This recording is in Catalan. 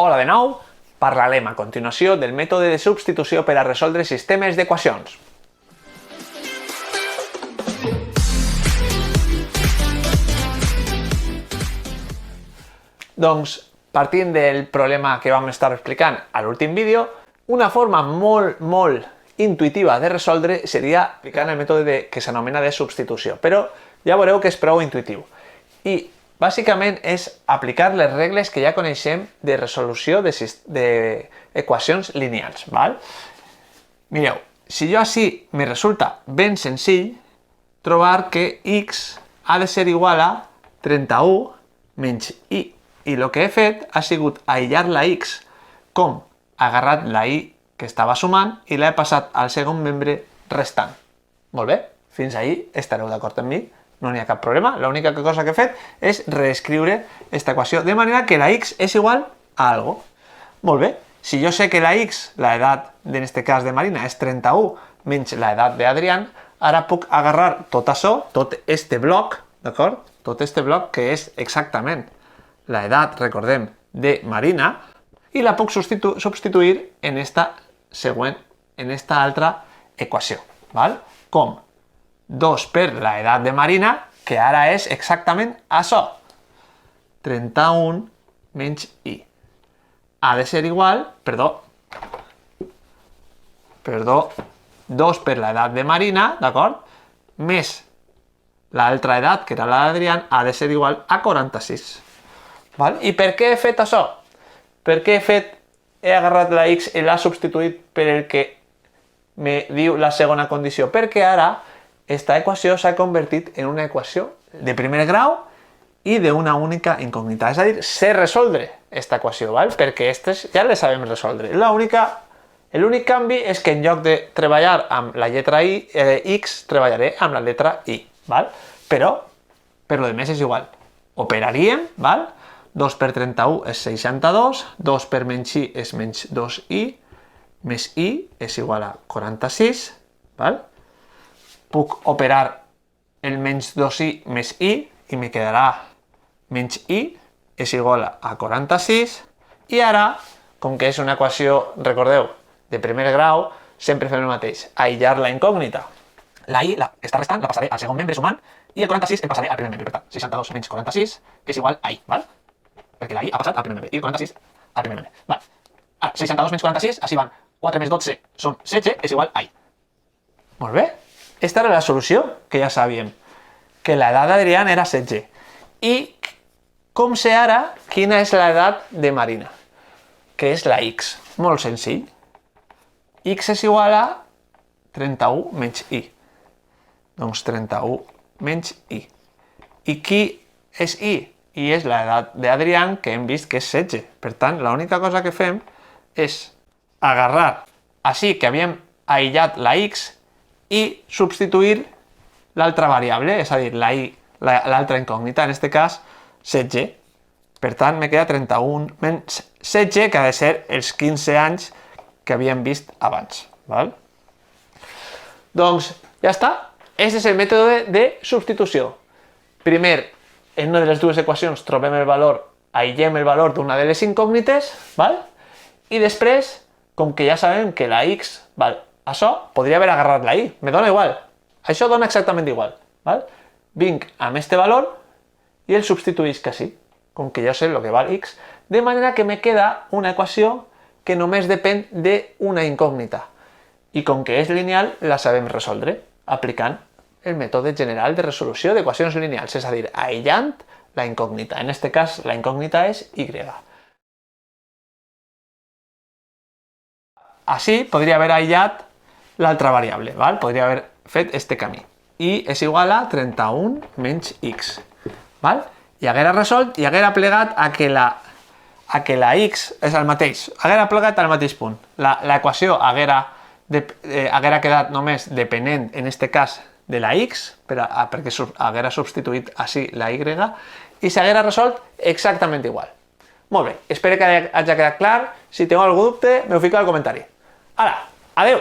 Hola de nou, parlarem a continuació del mètode de substitució per a resoldre sistemes d'equacions. Doncs, partint del problema que vam estar explicant a l'últim vídeo, una forma molt intuitiva de resoldre seria aplicant el mètode que s'anomena de substitució, però ja veureu que és prou intuitiu. I bàsicament és aplicar les regles que ja coneixem de resolució d'equacions lineals. Mireu, si jo així me resulta ben senzill trobar que x ha de ser igual a 31 menys y. I el que he fet ha sigut aïllar la x com he agarrat la y que estava sumant i l'he passat al segon membre restant. Molt bé, fins ahí estareu d'acord amb mi? No n'hi ha cap problema, l'única cosa que he fet és reescriure aquesta equació de manera que la x és igual a algo. Molt bé, si jo sé que la x, la edat, en este cas de Marina, és 31 menys la edat d'Adrián, ara puc agarrar tot això, tot este bloc, d'acord? Tot este bloc que és exactament la edat, recordem, de Marina, i la puc substituir en esta següent, en esta altra equació, com 2 per la edat de Marina, que ara és exactament això. 31 menys y. Ha de ser igual, perdó, 2 per l'edat de Marina, d'acord? Més l'altra edat, que era la d'Adrián, ha de ser igual a 46. I per què he fet això? Per què he agarrat la x i l'he substituït per el que me diu la segona condició? Perquè ara esta equació s'ha convertit en una equació de primer grau i d'una única incògnita. És a dir, sé resoldre aquesta equació, perquè aquestes ja les sabem resoldre. L'únic canvi és que en lloc de treballar amb la lletra x, treballaré amb la lletra y. Però, per lo demés és igual. Operaríem, 2 per 31 és 62, 2 per menys y és menys 2y, més y és igual a 46, puc operar el menys 2y més y, i me quedarà menys y és igual a 46, i ara, com que és una equació, recordeu, de primer grau, sempre fem el mateix, aïllar la incògnita. La y, esta restant, la passaré al segon membre sumant, i el 46 el passaré al primer membre. Per tant, 62 menys 46 és igual a y, perquè la y ha passat al primer membre, i el 46 al primer membre. Ara, 62 menys 46, així van 4 més 12 són 16, és igual a y. Molt bé. Esta era la solució, que ja sabíem, que l'edat d'Adrián era 16. I com sé ara quina és l'edat de Marina? Que és la x. Molt senzill. X és igual a 31 menys y. Doncs 31 menys y. I qui és y? I és l'edat d'Adrián, que hem vist que és 16. Per tant, l'única cosa que fem és agarrar així que havíem aïllat la x i substituir l'altra variable, és a dir, l'altra incògnita, en aquest cas 16. Per tant, me queda 31 menys 16, que ha de ser els 15 anys que havíem vist abans. Doncs ja està. Aquest és el mètode de substitució. Primer, en una de les dues equacions trobem el valor, aïllem el valor d'una de les incògnites, i després, com que ja sabem que la x, això podria haver agarrat la y, me dona igual, això dona exactament igual. Vinc amb este valor i el substituïsc així, com que ja sé el que val x, de manera que me queda una equació que només depèn d'una incògnita. I com que és lineal, la sabem resoldre aplicant el mètode general de resolució d'equacions lineals, és a dir, aïllant la incògnita. En aquest cas, la incògnita és y. Així podria haver aïllat l'altra variable, podria haver fet este camí. Y és igual a 31 menys x. I haguera resolt i haguera plegat a que la x és el mateix. Haguera plegat al mateix punt. L'equació haguera quedat només depenent, en aquest cas, de la x, perquè haguera substituït així la y, i s'haguera resolt exactament igual. Molt bé, espero que hagi quedat clar. Si teniu algun dubte, m'ho fico al comentari. Hala, adeu!